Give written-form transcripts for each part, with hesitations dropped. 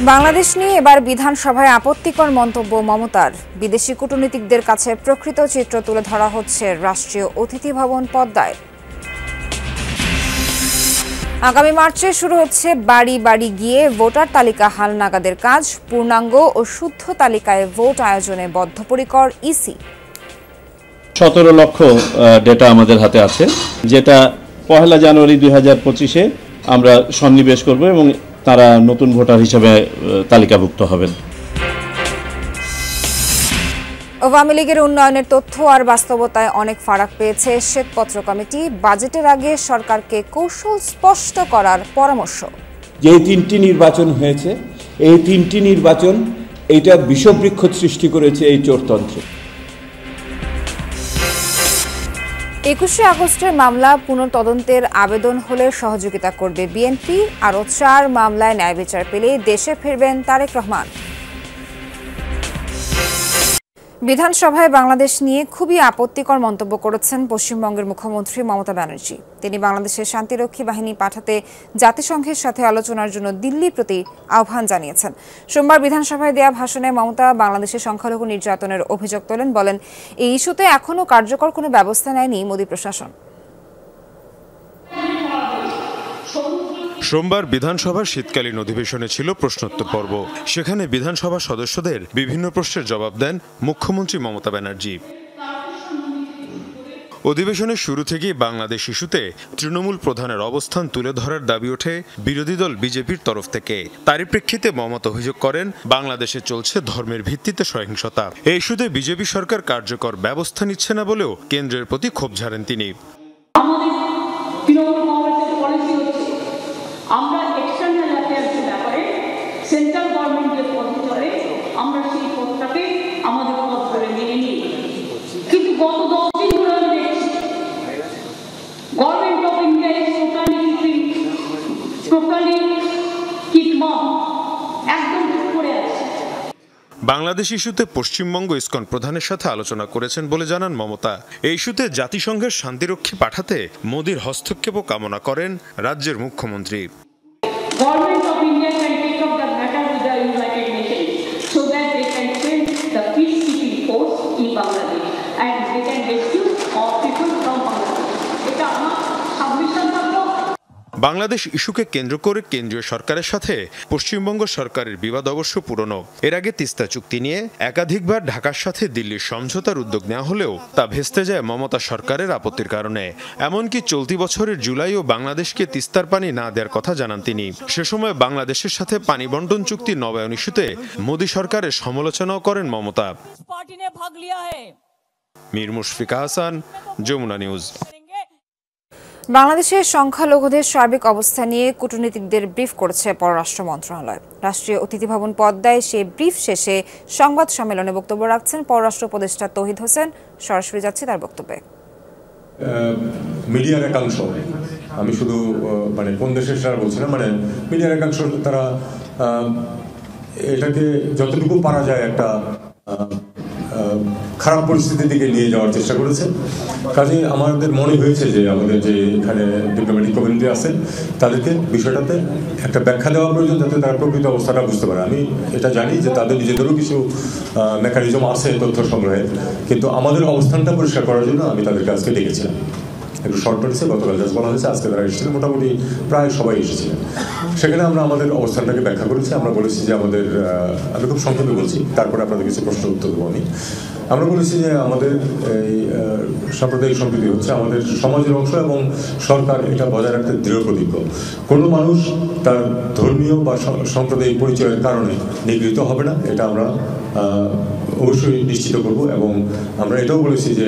বাংলাদেশ নিয়ে এবার বিধানসভায় আপত্তিকর মন্তব্য মমতার। বিদেশি কূটনীতিকদের কাছে প্রকৃত চিত্র তুলে ধরা হচ্ছে রাষ্ট্রীয় অতিথি ভবন পদ্মায়। আগামী মার্চে শুরু হচ্ছে বাড়ি বাড়ি গিয়ে ভোটার তালিকা হালনাগাদের কাজ। পূর্ণাঙ্গ ও শুদ্ধ তালিকায় ভোট আয়োজনে বদ্ধপরিকর ইসি। 17 লক্ষ ডেটা আমাদের হাতে আছে, যেটা 1 জানুয়ারি 2025-এ আমরা সন্নিবেশ করব এবং তারা নতুন ভোটার হিসেবে তালিকাভুক্ত হবেন। আওয়ামী লীগের উন্নয়নের তথ্য আর বাস্তবতায় অনেক ফারাক পেয়েছে শ্বেতপত্র কমিটি। বাজেটের আগে সরকারকে কৌশল স্পষ্ট করার পরামর্শ। যে 3টি নির্বাচন হয়েছে, এই 3টি নির্বাচন এটা বিষবৃক্ষ সৃষ্টি করেছে এই চোরতন্ত্রে। 21শে আগস্টের মামলা পুনঃতদন্তের আবেদন হলে সহযোগিতা করবে বিএনপি। আরও 4 মামলায় ন্যায় বিচার পেলে দেশে ফিরবেন তারেক রহমান। বিধানসভায় বাংলাদেশ নিয়ে খুবই আপত্তিকর মন্তব্য করেছেন পশ্চিমবঙ্গের মুখ্যমন্ত্রী মমতা ব্যানার্জি। তিনি বাংলাদেশের শান্তিরক্ষী বাহিনী পাঠাতে জাতিসংঘের সাথে আলোচনার জন্য দিল্লির প্রতি আহ্বান জানিয়েছেন। সোমবার বিধানসভায় দেয়া ভাষণে মমতা বাংলাদেশের সংখ্যালঘু নির্যাতনের অভিযোগ তোলেন। বলেন, এই ইস্যুতে এখনও কার্যকর কোনো ব্যবস্থা নেয়নি মোদি প্রশাসন। সোমবার বিধানসভার শীতকালীন অধিবেশনে ছিল প্রশ্নোত্তর পর্ব। সেখানে বিধানসভা সদস্যদের বিভিন্ন প্রশ্নের জবাব দেন মুখ্যমন্ত্রী মমতা ব্যানার্জি। অধিবেশনের শুরু থেকেই বাংলাদেশ ইস্যুতে তৃণমূল প্রধানের অবস্থান তুলে ধরার দাবি ওঠে বিরোধী দল বিজেপির তরফ থেকে। তারই প্রেক্ষিতে মমতা অভিযোগ করেন, বাংলাদেশে চলছে ধর্মের ভিত্তিতে সহিংসতা। এই ইস্যুতে বিজেপি সরকার কার্যকর ব্যবস্থা নিচ্ছে না বলেও কেন্দ্রের প্রতি ক্ষোভ ঝাড়েন তিনি। আমরা এক্সটার্নাল অ্যাফেয়ার্সের ব্যাপারে সেন্ট্রাল গভর্নমেন্টের পথ চলে, আমরা সেই পথটাকে আমাদের পথ করে মেনে নিই। কিন্তু গত 10 দিন ধরে আমি দেখছি government of India is totally কিকমম, একদম করে আছে। বাংলাদেশ ইস্যুতে পশ্চিমবঙ্গ ইসকন প্রধানের সাথে আলোচনা করেছেন বলে জানান মমতা। এই ইস্যুতে জাতিসংঘের শান্তিরক্ষী পাঠাতে মোদির হস্তক্ষেপও কামনা করেন রাজ্যের মুখ্যমন্ত্রী। Government of India can take up the matter with the United Nations so that they can send the peacekeeping force in Bangladesh and they can rescue all people from Bangladesh. এটা আমার সাবমিশন থাকলো। বাংলাদেশ ইস্যুকে কেন্দ্র করে কেন্দ্রীয় সরকারের সাথে পশ্চিমবঙ্গ সরকারের বিবাদ অবশ্য পুরনো। এর আগে তিস্তা চুক্তি নিয়ে একাধিকবার ঢাকার সাথে দিল্লির সমঝোতার উদ্যোগ নেওয়া হলেও তা ভেস্তে যায় মমতা সরকারের আপত্তির কারণে। এমনকি চলতি বছরের জুলাইও বাংলাদেশকে তিস্তার পানি না দেওয়ার কথা জানান তিনি। সে সময় বাংলাদেশের সাথে পানি বন্টন চুক্তি নবায়ন ইস্যুতে মোদি সরকারের সমালোচনাও করেন মমতা। মীর মুশফিকা হাসান, যমুনা নিউজ। বাংলাদেশের সংখ্যালঘুদের সার্বিক অবস্থা নিয়ে কূটনীতিকদের ব্রিফ করেছে পররাষ্ট্র মন্ত্রণালয়। রাষ্ট্রীয় অতিথি ভবন পদ্মায় সেই ব্রিফ শেষে সংবাদ সম্মেলনে বক্তব্য রাখছেন পররাষ্ট্র উপদেষ্টা তৌহিদ হোসেন। সরাসরি যাচ্ছি তার বক্তব্যে। মিডিয়ার একাংশ, আমি শুধু কোন দেশের সারা বলছি না, মিডিয়ার একাংশ তারা এটাকে যতটুকু পারা যায় একটা খারাপ পরিস্থিতির দিকে নিয়ে যাওয়ার চেষ্টা করেছে। কাজে আমাদের মনে হয়েছে যে আমাদের যে এখানে ডিপ্লোম্যাটিক কমিউনিটি আছেন তাদেরকে বিষয়টাতে একটা ব্যাখ্যা দেওয়া প্রয়োজন, যাতে তারা প্রকৃত অবস্থাটা বুঝতে পারে। আমি এটা জানি যে তাদের নিজেদেরও কিছু মেকানিজম আছে তথ্য সংগ্রহের, কিন্তু আমাদের অবস্থানটা পরিষ্কার করার জন্য আমি তাদেরকে আজকে ডেকেছিলাম। একটু শর্ট নোটিসে গতকাল জাস্ট বলা হয়েছে, আজকে তারা এসেছিলেন, মোটামুটি প্রায় সবাই এসেছিলেন। সেখানে আমরা আমাদের অবস্থানটাকে ব্যাখ্যা করেছি। আমরা বলেছি যে আমাদের, আমি খুব সংক্ষেপে বলছি, তারপরে আপনাদের কিছু প্রশ্ন উত্তর দেবো আমি। আমরা বলেছি যে আমাদের এই সাম্প্রদায়িক সম্প্রীতি হচ্ছে আমাদের সমাজের অংশ এবং সরকার এটা বজায় রাখতে দৃঢ় প্রতিজ্ঞ। কোনো মানুষ তার ধর্মীয় বা সাম্প্রদায়িক পরিচয়ের কারণে নিগৃহীত হবে না, এটা আমরা অবশ্যই নিশ্চিত করব। এবং আমরা এটাও বলেছি যে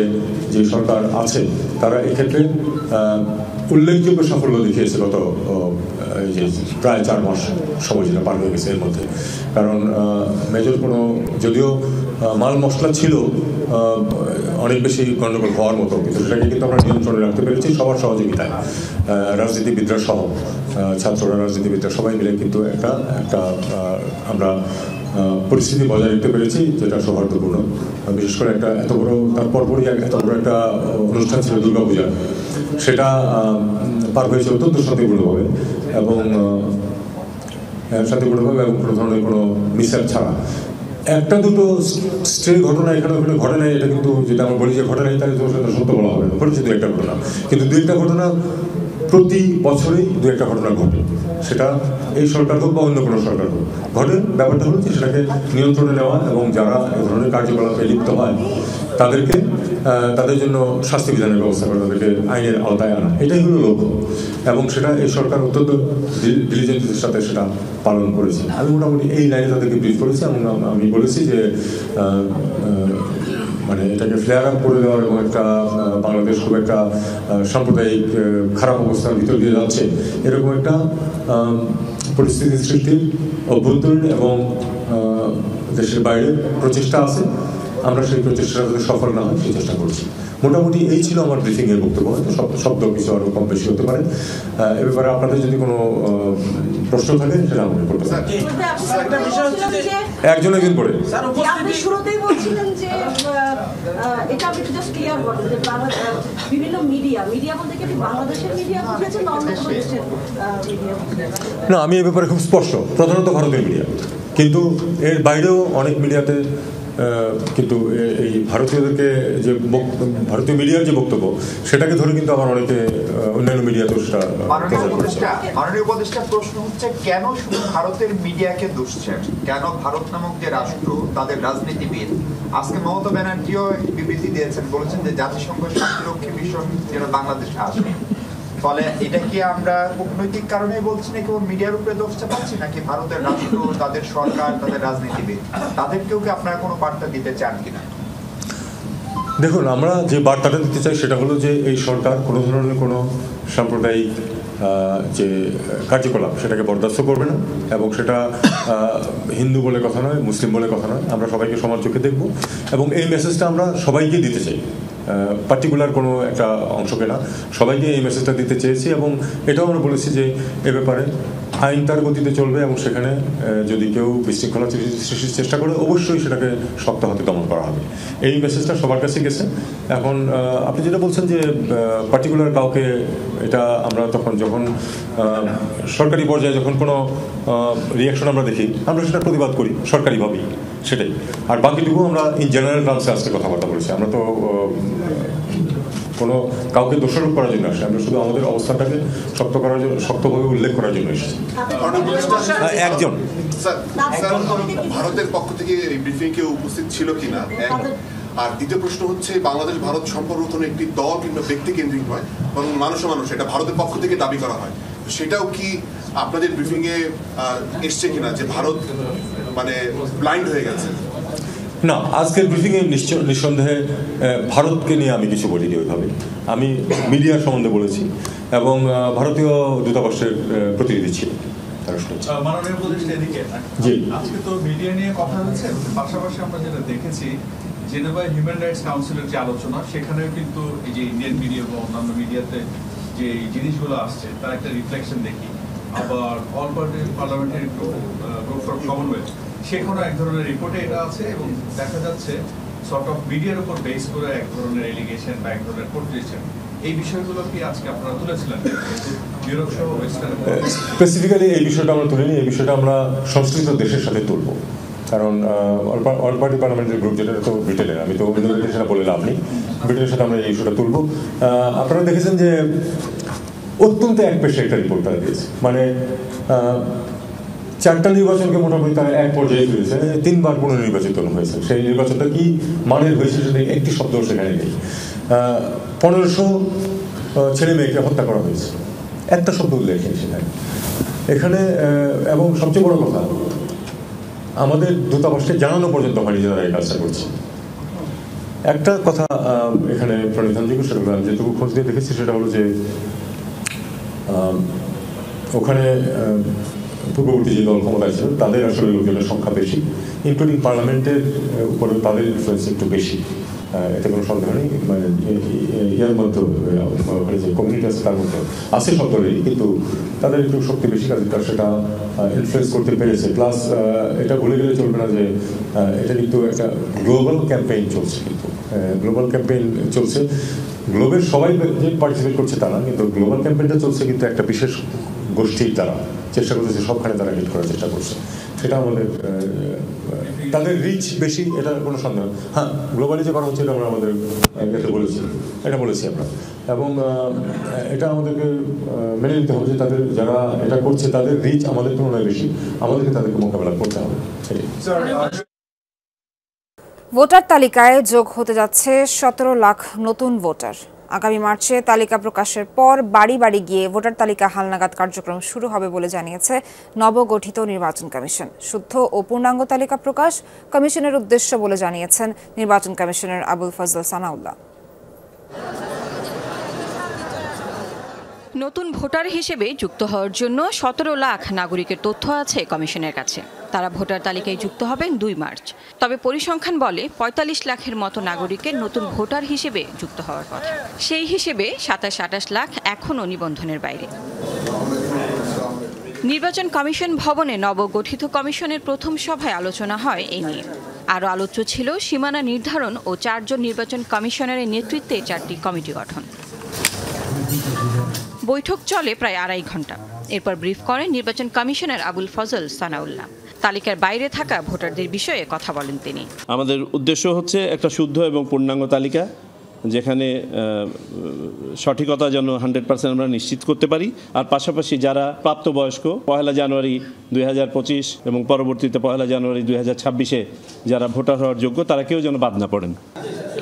যে সরকার আছে তারা এক্ষেত্রে উল্লেখযোগ্য সাফল্য দেখিয়েছে গত প্রায় 4 মাস সময় যেটা পার হয়ে গেছে এর মধ্যে। কারণ মেজর কোনো, যদিও মাল মশলা ছিল অনেক বেশি গণ্ডগোল হওয়ার মতো, কিন্তু সেটাকে কিন্তু আমরা নিয়ন্ত্রণে রাখতে পেরেছি সবার সহযোগিতায়। রাজনীতিবিদরা সহ, ছাত্ররা, রাজনীতিবিদরা সবাই মিলে কিন্তু একটা আমরা পরিস্থিতি বজায় রাখতে পেরেছি, যেটা সৌহার্দ্যপূর্ণ। বিশেষ করে একটা এত বড়, তার পরপরই এত বড় একটা অনুষ্ঠান ছিল দুর্গাপূজা, সেটা পার হয়েছে অত্যন্ত শান্তিপূর্ণভাবে। এবং শান্তিপূর্ণভাবে এবং কোনো ধরনের কোনো মিসঅ্যাপ ছাড়া। একটা দুটো স্ট্রে ঘটনা এখানে ওখানে ঘটে নাই, এটা কিন্তু যেটা আমরা বলি যে ঘটে নাই তাহলে তোর সাথে সত্য বলা হবে না, ঘটেছে দু একটা ঘটনা, কিন্তু দু একটা ঘটনা প্রতি বছরেই দু একটা ঘটনা ঘটে, সেটা এই সরকার হোক বা অন্য কোনো সরকার হোক ঘটে। ব্যাপারটা হলো যে সেটাকে নিয়ন্ত্রণে নেওয়া এবং যারা এই ধরনের কার্যকলাপে লিপ্ত হয় তাদেরকে তাদের জন্য শাস্তি বিধানের ব্যবস্থা করা, তাদেরকে আইনের আওতায় আনা, এটাই হলো লক্ষ্য। এবং সেটা এই সরকার অত্যন্ত ডিলিজেন্সের সাথে সেটা পালন করেছে। আমি মোটামুটি এই লাইনে তাদেরকে ব্রিফ করেছি এবং আমি বলেছি যে মানে এটাকে ফ্লেয়ার আপ করে দেওয়ার এবং একটা বাংলাদেশ খুব একটা সাম্প্রদায়িক খারাপ অবস্থার ভিতর দিয়ে যাচ্ছে এরকম একটা পরিস্থিতি সৃষ্টির অভ্যন্তরীণ এবং দেশের বাইরে প্রচেষ্টা আছে। আমরা সেই প্রচেষ্টা যাতে সফল না হয় সেই চেষ্টা করছি। মোটামুটি এই ছিল আমার ব্রিফিংয়ের বক্তব্য। হয়তো শব্দ কিছু আরও কম বেশি হতে পারে। এ ব্যাপারে আপনাদের যদি কোনো প্রশ্ন থাকে সেটা আমাকে করতে পারেন। একজন করে আপনি শুরুতেই বলছিলেন যে এটা আপনি জাস্ট ক্লিয়ার করেন যে বিভিন্ন মিডিয়া বলতে কি বাংলাদেশের মিডিয়া বুঝেছেন না অন্য কোনো দেশের মিডিয়া? না, আমি এ ব্যাপারে খুব স্পষ্ট, প্রধানত ভারতের মিডিয়া, কিন্তু এর বাইরেও অনেক মিডিয়াতে কিন্তু এই ভারতীয়দেরকে যে ভারতীয় মিডিয়ার যে বক্তব্য সেটাকে ধরে কিন্তু আবার অনেকে অন্যান্য মিডিয়াতেও সেটা মাননীয় উপদেষ্টা প্রশ্ন হচ্ছে কেন শুধু ভারতের মিডিয়াকে দোষছেন? কেন ভারত নামক যে রাষ্ট্র তাদের রাজনীতিবিদ, আজকে মমতা ব্যানার্জিও বিবৃতি দিয়েছেন, বলেছেন যে জাতিসংঘ শান্তিরক্ষী মিশন যেন বাংলাদেশে আসবে। ফলে এটা কি আমরা কূটনৈতিক কারণে বলছি না, কেবল মিডিয়ার উপরে দোষ চাপাচ্ছি, নাকি ভারতের রাষ্ট্র, তাদের সরকার, তাদের রাজনীতিবিদ তাদেরকেও কি আপনারা কোনো বার্তা দিতে চান কিনা? দেখুন, আমরা যে বার্তাটা দিতে চাই সেটা হলো যে এই সরকার কোনো ধরনের কোনো সাম্প্রদায়িক যে কার্যকলাপ সেটাকে বরদাস্ত করবে না, এবং সেটা হিন্দু বলে কথা নয়, মুসলিম বলে কথা নয়, আমরা সবাইকে সমান চোখে দেখব এবং এই মেসেজটা আমরা সবাইকে দিতে চাই, পার্টিকুলার কোনো একটা অংশকে না, সবাইকে এই মেসেজটা দিতে চেয়েছি। এবং এটাও আমরা বলেছি যে এ ব্যাপারে আইন তার গতিতে চলবে এবং সেখানে যদি কেউ বিশৃঙ্খলা সৃষ্টির চেষ্টা করে অবশ্যই সেটাকে শক্ত হাতে দমন করা হবে। এই মেসেজটা সবার কাছে গেছে। এখন আপনি যেটা বলছেন যে পার্টিকুলার কাউকে, এটা আমরা যখন সরকারি পর্যায়ে যখন কোনো রিয়াকশন আমরা দেখি আমরা সেটা প্রতিবাদ করি সরকারিভাবেই, সেটাই। আর বাকিটুকু আমরা ইন জেনারেল টার্মসে আজকে কথাবার্তা বলেছি। আমরা তো কোনো কাউকে দোষারোপ করার জন্য আসে, আমরা শুধু আমাদের অবস্থাটাকে শক্তভাবে উল্লেখ করার জন্য এসেছি। একজন ভারতের পক্ষ থেকে এই ব্রিফিং কেউ উপস্থিত ছিল কিনা, আর দ্বিতীয় প্রশ্ন হচ্ছে বাংলাদেশ ভারত সম্পর্ক কোনো একটি দল কিংবা ব্যক্তি কেন্দ্রিক নয়, বরং মানুষ এটা ভারতের পক্ষ থেকে দাবি করা হয়, সেটাও কি আপনাদের ব্রিফিং এ এসছে কিনা যে ভারত মানে ব্লাইন্ড হয়ে গেছে? না, আজকের ব্রিফিংয়ে নিঃসন্দেহে ভারতকে নিয়ে আমি কিছু বলিনি ওইভাবে। আমি মিডিয়ার সম্বন্ধে বলেছি এবং ভারতীয় দূতাবাসের প্রতিনিধি ছিল। মাননীয় উপদেষ্টা এদিকে আজকে তো মিডিয়া নিয়ে কথা হচ্ছে, পাশাপাশি আমরা যেটা দেখেছি জেনেভা হিউম্যান রাইটস কাউন্সিলের যে আলোচনা, সেখানেও কিন্তু এই যে ইন্ডিয়ান মিডিয়া বা অন্যান্য মিডিয়াতে যে জিনিসগুলো আসছে তার একটা রিফ্লেকশন দেখি। আবার all party parliamentary group for Commonwealth, সেখানেও এক ধরনের রিপোর্টে এটা আছে এবং দেখা যাচ্ছে সর্ট অফ মিডিয়ার উপর বেস করে এক ধরনের এলিগেশন বা এক ধরনের কোটেশন, এই বিষয়গুলো কি আজকে আপনারা তুলেছিলেন? ইউরোপ সহ স্পেসিফিক্যালি এই বিষয়টা আমরা তুলিনি, এই বিষয়টা আমরা সংশ্লিষ্ট দেশের সাথে তুলব, কারণ অল পার্টি পার্লামেন্টারি গ্রুপ যেটা তো ব্রিটেনের, আমি তো অন্য সেটা বলে লাভ নেই, ব্রিটেনের সাথে আমরা এই ইস্যুটা তুলব। আপনারা দেখেছেন যে অত্যন্ত একপেশে একটা রিপোর্ট তারা দিয়েছে, মানে 4টা নির্বাচনকে মোটামুটি তারা এক পর্যায়ে তুলেছে, 3বার পুনর্নির্বাচিত হয়েছে। সেই নির্বাচনটা কি মানের হয়েছে সেটা একটি শব্দ সেখানে নেই। 1500 ছেলে মেয়েকে হত্যা করা হয়েছে, একটা শব্দ উল্লেখ নেই সেখানে এখানে। এবং সবচেয়ে বড় কথা, আমাদের দূতাবাসকে জানানো পর্যন্ত হয়নি যারা এই কাজটা করছে। একটা কথা এখানে প্রণিধানযোগ্য, সেটা আমি যেটুকু খোঁজ দিয়ে দেখেছি সেটা হলো যে ওখানে পূর্ববর্তী যে দল ক্ষমতায় ছিল তাদের আসলে লোকজনের সংখ্যা বেশি, ইনক্লুডিং পার্লামেন্টের উপরে তাদের ইনফ্লুয়েন্স একটু বেশি, এতে কোনো সন্দেহ নেই। মানে ইয়ার মধ্যে ওখানে যে কমিউনিটি আছে তার মধ্যে আছে সব দলেরই, কিন্তু তাদের একটু শক্তি বেশি, কাজে তার সেটা ইনফ্লুয়েন্স করতে পেরেছে। প্লাস এটা ভুলে গেলে চলবে না যে এটা কিন্তু একটা গ্লোবাল ক্যাম্পেইন চলছে, কিন্তু গ্লোবাল ক্যাম্পেইন চলছে, গ্লোবের সবাই যে পার্টিসিপেট করছে তা না, কিন্তু গ্লোবাল ক্যাম্পেইনটা চলছে কিন্তু একটা বিশেষ গোষ্ঠীর তারা চেষ্টা করতেছে, সবখানে তারা হিট করার চেষ্টা করছে। সেটা আমাদের তাদের রিচ বেশি, এটা কোনো সন্দেহ। হ্যাঁ, গ্লোবালি যে করা হচ্ছে এটা আমরা আমাদের এটা বলেছি আমরা, এবং এটা আমাদেরকে মেনে নিতে হবে যে তাদের যারা এটা করছে তাদের রিচ আমাদের তুলনায় বেশি, আমাদেরকে তাদেরকে মোকাবেলা করতে হবে। ভোটার তালিকায় যোগ হতে যাচ্ছে 17 লাখ নতুন ভোটার। আগামী মার্চে তালিকা প্রকাশের পর বাড়ি বাড়ি গিয়ে ভোটার তালিকা হালনাগাদ কার্যক্রম শুরু হবে বলে জানিয়েছে নবগঠিত নির্বাচন কমিশন। শুদ্ধ ও পূর্ণাঙ্গ তালিকা প্রকাশ কমিশনের উদ্দেশ্য বলে জানিয়েছেন নির্বাচন কমিশনার আবুল ফজল সানাউল্লাহ। নতুন ভোটার হিসেবে যুক্ত হওয়ার জন্য 17 লাখ নাগরিকের তথ্য আছে কমিশনের কাছে। তারা ভোটার তালিকায় যুক্ত হবেন 2 মার্চ। তবে পরিসংখ্যান বলে 45 লাখের মতো নাগরিকের নতুন ভোটার হিসেবে যুক্ত হওয়ার কথা। সেই হিসেবে 27-28 লাখ এখনও নিবন্ধনের বাইরে। নির্বাচন কমিশন ভবনে নবগঠিত কমিশনের প্রথম সভায় আলোচনা হয় এই নিয়ে। আরও আলোচ্য ছিল সীমানা নির্ধারণ ও 4 জন নির্বাচন কমিশনারের নেতৃত্বে 4টি কমিটি গঠন। বৈঠক চলে প্রায় 2.5 ঘন্টা। এরপর ব্রিফ করেন নির্বাচন কমিশনার আবুল ফজল সানাউল্লাহ। তালিকার বাইরে থাকা ভোটারদের বিষয়ে কথা বলেন তিনি। আমাদের উদ্দেশ্য হচ্ছে একটা শুদ্ধ এবং পূর্ণাঙ্গ তালিকা, যেখানে সঠিকতা যেন 100% আমরা নিশ্চিত করতে পারি। আর পাশাপাশি যারা প্রাপ্তবয়স্ক 1 জানুয়ারি 2025 এবং পরবর্তীতে 1 জানুয়ারি 2026-এ যারা ভোটার হওয়ার যোগ্য, তারা কেউ যেন বাদ না পড়েন।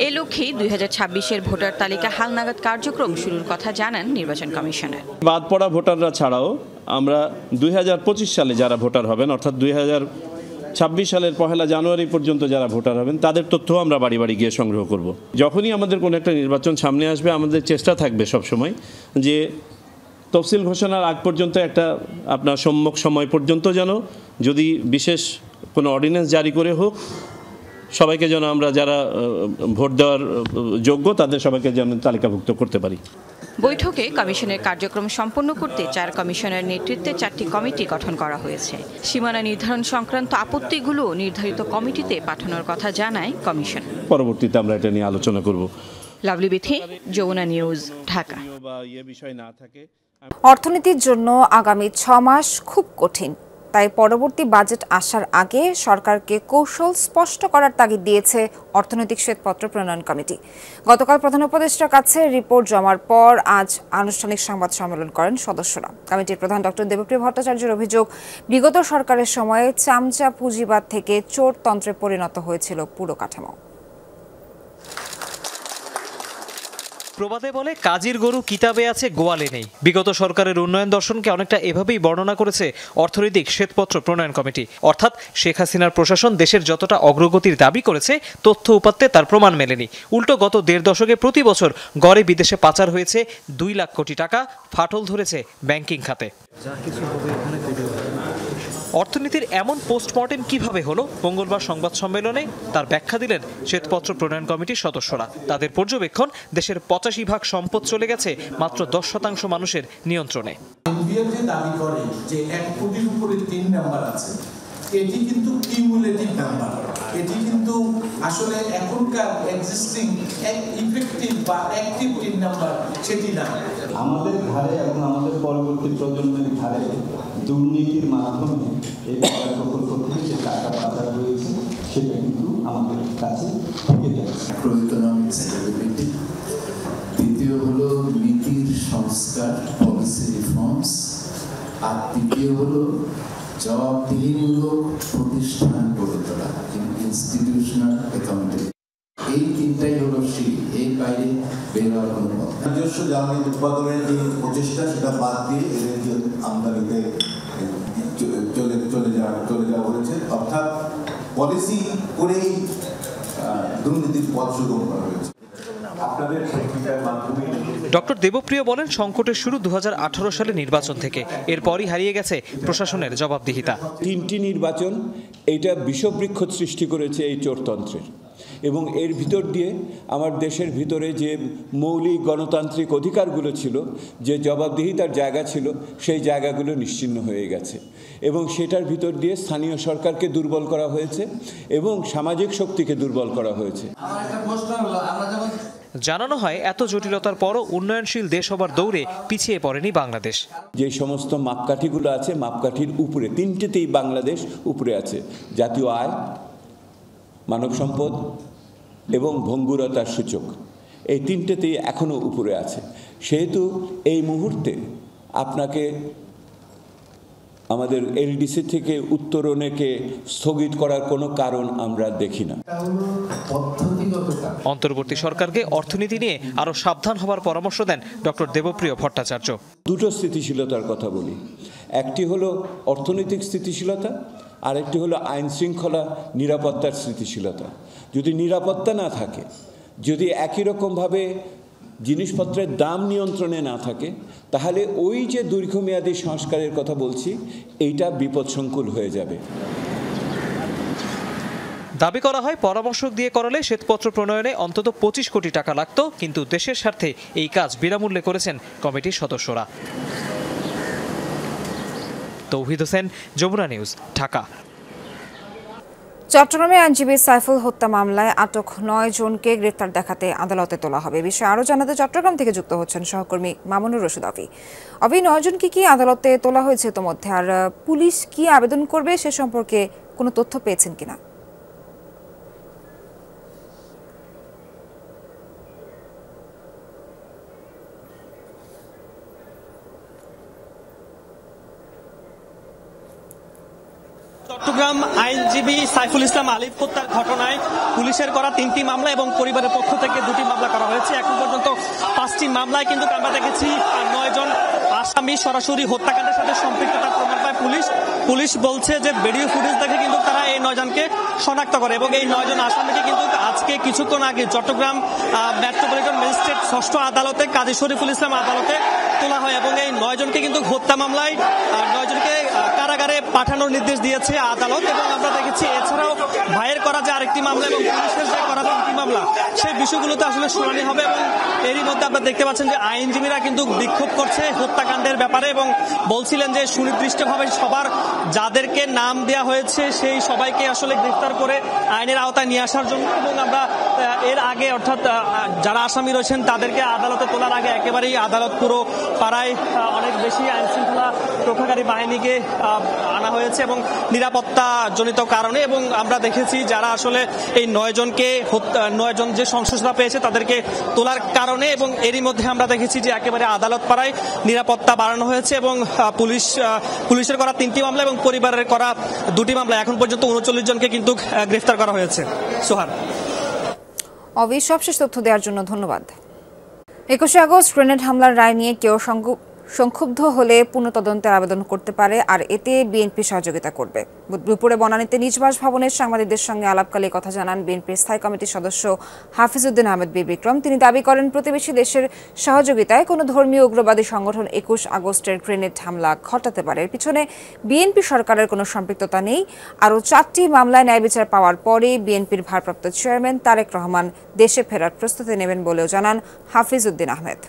এ লক্ষ্যেই 2026-এর ভোটার তালিকা হালনাগাদ কার্যক্রম শুরুর কথা জানান নির্বাচন কমিশনার। বাদ পড়া ভোটাররা ছাড়াও আমরা 2025 সালে যারা ভোটার হবেন, অর্থাৎ 2026 সালের 1 জানুয়ারি পর্যন্ত যারা ভোটার হবেন, তাদের তথ্য আমরা বাড়ি বাড়ি গিয়ে সংগ্রহ করব। যখনই আমাদের কোনো একটা নির্বাচন সামনে আসবে, আমাদের চেষ্টা থাকবে সবসময় যে তফসিল ঘোষণার আগ পর্যন্ত একটা আপনার সম্মুখ সময় পর্যন্ত যেন যদি বিশেষ কোনো অর্ডিন্যান্স জারি করে হোক, সবাইকে যেন আমরা যারা ভোট দেওয়ার যোগ্য তাদের সবাইকে যেন তালিকাভুক্ত করতে পারি। বৈঠকে কমিশনের কার্যক্রম সম্পন্ন করতে 4 কমিশনের নেতৃত্বে 4টি কমিটি গঠন করা হয়েছে। সীমানা নির্ধারণ সংক্রান্ত আপত্তিগুলো নির্ধারিত কমিটিতে পাঠানোর কথা জানায় কমিশন। পরবর্তীতে আমরা এটা নিয়ে আলোচনা করব। Lovely Bithi, Jamuna News, Dhaka. অর্থনীতির জন্য আগামী 6 মাস খুব কঠিন, তাই পরবর্তী বাজেট আসার আগে সরকারকে কৌশল স্পষ্ট করার তাগিদ দিয়েছে অর্থনৈতিক শ্বেতপত্র প্রণয়ন কমিটি। গতকাল প্রধান উপদেষ্টার কাছে রিপোর্ট জমার পর আজ আনুষ্ঠানিক সংবাদ সম্মেলন করেন সদস্যরা। কমিটির প্রধান ডক্টর দেবপ্রিয় ভট্টাচার্যের অভিযোগ, বিগত সরকারের সময়ে চামচা পুঁজিবাদ থেকে চোরতন্ত্রে পরিণত হয়েছিল পুরো কাঠামো। প্রবাদে বলে কাজীর গরু কিতাবে আছে গোয়ালে নেই। বিগত সরকারের উন্নয়ন দর্শনকে অনেকটা এভাবেই বর্ণনা করেছে অর্থনৈতিক শ্বেতপত্র প্রণয়ন কমিটি। অর্থাৎ শেখ হাসিনার প্রশাসন দেশের যতটা অগ্রগতির দাবি করেছে, তথ্য উপাত্তে তার প্রমাণ মেলেনি। উল্টো গত 1.5 দশকে প্রতি বছর গড়ে বিদেশে পাচার হয়েছে 2 লাখ কোটি টাকা, ফাটল ধরেছে ব্যাংকিং খাতে। অর্থনীতির এমন পোস্টমর্টেম কিভাবে হলো, মঙ্গলবার সংবাদ সম্মেলনে তার ব্যাখ্যা দিলেন শ্বেতপত্র প্রণয়ন কমিটির সদস্যরা। তাদের পর্যবেক্ষণ, দেশের 85% সম্পদ চলে গেছে মাত্র 10% মানুষের নিয়ন্ত্রণে। দাবি করে যে 1 কোটির উপরে 3 নাম্বার আছে, এটি কিন্তু কিউমুলেটিভ নাম্বার। এটি কিন্তু আসলে এখনকার এক্সিস্টিং ইফেক্টিভ বা অ্যাক্টিভ 3 নাম্বার সেটি না। আমাদের ঘাড়ে এবং আমাদের পরবর্তী প্রজন্মের ঘাড়ে দুর্নীতির মাধ্যমে এই প্রকল্প থেকে যে টাকা পাচার হয়েছে সেটা কিন্তু আমাদের কাছে থেকে যাচ্ছে। দ্বিতীয় হলো নীতির সংস্কার, পলিসি রিফর্মস, আর তৃতীয় হলো জবাবদিহিমূলক প্রতিষ্ঠান গড়ে তোলা, ইনস্টিটিউশনাল অ্যাকাউন্টেবিলিটি। এই 3টাই হলো সিঁড়ি, এই বাইরে বের হওয়ার কোনো পথ। নিজস্ব জ্বালানি উৎপাদনের যে প্রচেষ্টা, সেটা বাদ দিয়ে এদেরকে আমদানিতে চলে যাওয়া হয়েছে, অর্থাৎ পলিসি করেই দুর্নীতির পথ সুগম করা হয়েছে। ডক্টর দেবপ্রিয় বলেন, সংকটের শুরু 2018 সালে নির্বাচন থেকে, এরপরই হারিয়ে গেছে প্রশাসনের জবাবদিহিতা। 3টি নির্বাচন এটা বিষবৃক্ষ সৃষ্টি করেছে এই চোরতন্ত্রের, এবং এর ভিতর দিয়ে আমার দেশের ভিতরে যে মৌলিক গণতান্ত্রিক অধিকারগুলো ছিল, যে জবাবদিহিতার জায়গা ছিল, সেই জায়গাগুলো নিশ্চিহ্ন হয়ে গেছে, এবং সেটার ভিতর দিয়ে স্থানীয় সরকারকে দুর্বল করা হয়েছে এবং সামাজিক শক্তিকে দুর্বল করা হয়েছে। আমার একটা প্রশ্ন হলো, আমরা যখন জানানো হয় এত জটিলতার পরও উন্নয়নশীল দেশ হবার দৌড়ে পিছিয়ে পড়েনি বাংলাদেশ। যে সমস্ত মাপকাঠিগুলো আছে মাপকাঠির উপরে তিনটেতেই বাংলাদেশ উপরে আছে, জাতীয় আয়, মানব সম্পদ এবং ভঙ্গুরতার সূচক, এই তিনটেতেই এখনো উপরে আছে। সেহেতু এই মুহূর্তে আপনাকে আমাদের এলডিসি থেকে উত্তরণকে স্থগিত করার কোনো কারণ আমরা দেখি না। অন্তর্বর্তী সরকারকে অর্থনীতি নিয়ে আরো সাবধান হবার পরামর্শ দেন ডক্টর দেবপ্রিয় ভট্টাচার্য। দুটো স্থিতিশীলতার কথা বলি, একটি হলো অর্থনৈতিক স্থিতিশীলতা, আরেকটি হলো আইন শৃঙ্খলা নিরাপত্তার স্থিতিশীলতা। যদি নিরাপত্তা না থাকে, যদি একই রকমভাবে জিনিসপত্রের দাম নিয়ন্ত্রণে না থাকে, তাহলে ওই যে দীর্ঘমেয়াদী সংস্কারের কথা বলছি এইটা বিপদসংকুল হয়ে যাবে। দাবি করা হয় পরামর্শক দিয়ে করালে শ্বেতপত্র প্রণয়নে অন্তত 25 কোটি টাকা লাগত, কিন্তু দেশের স্বার্থে এই কাজ বিনামূল্যে করেছেন কমিটির সদস্যরা। তৌহিদ হোসেন, যমুনা নিউজ, ঢাকা। চট্টগ্রামে আইনজীবী সাইফুল হত্যা মামলায় আটক 9 জনকে গ্রেফতার দেখাতে আদালতে তোলা হবে। বিষয়ে আরো জানাতে চট্টগ্রাম থেকে যুক্ত হচ্ছেন সহকর্মী মামুনুর রশিদ। অভি 9 জনকে কি আদালতে তোলা হয়েছে ইতোমধ্যে, আর পুলিশ কি আবেদন করবে সে সম্পর্কে কোনো তথ্য পেয়েছেন কিনা? চট্টগ্রাম আইনজীবী সাইফুল ইসলাম আলিফ হত্যার ঘটনায় পুলিশের করা 3টি মামলা এবং পরিবারের পক্ষ থেকে 2টি মামলা করা হয়েছে। এখন পর্যন্ত 5টি মামলায় কিন্তু আমরা দেখেছি 9 জন আসামি সরাসরি হত্যাকাণ্ডের সাথে সম্পৃক্ততার প্রমাণ পায় পুলিশ বলছে যে ভিডিও ফুটেজ দেখে কিন্তু তারা এই 9 জনকে শনাক্ত করে এবং এই 9 জন আসামিকে কিন্তু আজকে কিছুক্ষণ আগে চট্টগ্রাম মেট্রোপলিটন ম্যাজিস্ট্রেট 6ষ্ঠ আদালতে কাজী শরীফুল ইসলাম আদালতে তোলা হয় এবং এই 9 জনকে কিন্তু হত্যা মামলায় 9 জনকে কারাগারে পাঠানোর নির্দেশ দিয়েছে আদালত। এবং আমরা দেখেছি এছাড়াও ভাইয়ের করা যে আরেকটি মামলা এবং পুলিশের যে করা 3টি মামলা, সেই বিষয়গুলোতে আসলে শুনানি হবে। এবং এরই মধ্যে আপনারা দেখতে পাচ্ছেন যে আইনজীবীরা কিন্তু বিক্ষোভ করছে হত্যাকাণ্ডের ব্যাপারে এবং বলছিলেন যে সুনির্দিষ্টভাবে সবার যাদেরকে নাম দেওয়া হয়েছে সেই সবাইকে আসলে গ্রেফতার করে আইনের আওতায় নিয়ে আসার জন্য। এবং আমরা এর আগে অর্থাৎ যারা আসামি রয়েছেন তাদেরকে আদালতে তোলার আগে একেবারেই আদালত পুরো পাড়ায় অনেক বেশি আইন শৃঙ্খলা রক্ষাকারী বাহিনীকে আনা হয়েছে এবং নিরাপত্তা জনিত কারণে। এবং আমরা দেখেছি যারা আসলে এই 9 জনকে 9 জন যে সংশ্লিষ্টতা পেয়েছে তাদেরকে তোলার কারণে এবং এরই মধ্যে আমরা দেখেছি যে একেবারে আদালত পাড়ায় নিরাপত্তা বাড়ানো হয়েছে এবং পুলিশের করা 3টি মামলা এবং পরিবারের করা 2টি মামলা এখন পর্যন্ত 39 জনকে কিন্তু গ্রেফতার করা হয়েছে। সোহান, সবশেষ তথ্য দেওয়ার জন্য ধন্যবাদ। 21 আগস্ট গ্রেনেড হামলার রায় নিয়ে কেউ সংক্ষুব্ধ হলে পুনঃতদন্তের আবেদন করতে পারে, আর এতে বিএনপি সহযোগিতা করবে। দুপুরে বনানীতে নিজ বাসভবনের সাংবাদিকদের সঙ্গে আলাপকালে কথা জানান বিএনপির স্থায়ী কমিটির সদস্য হাফিজউদ্দিন আহমেদ বীর বিক্রম। তিনি দাবি করেন প্রতিবেশী দেশের সহযোগিতায় কোনো ধর্মীয় উগ্রবাদী সংগঠন 21 আগস্টের গ্রেনেড হামলা ঘটাতে পারে। এর পিছনে বিএনপি সরকারের কোনো সম্পৃক্ততা নেই। আরও 4টি মামলায় ন্যায় বিচার পাওয়ার পরে বিএনপির ভারপ্রাপ্ত চেয়ারম্যান তারেক রহমান দেশে ফেরার প্রস্তুতি নেবেন বলেও জানান হাফিজউদ্দিন আহমেদ।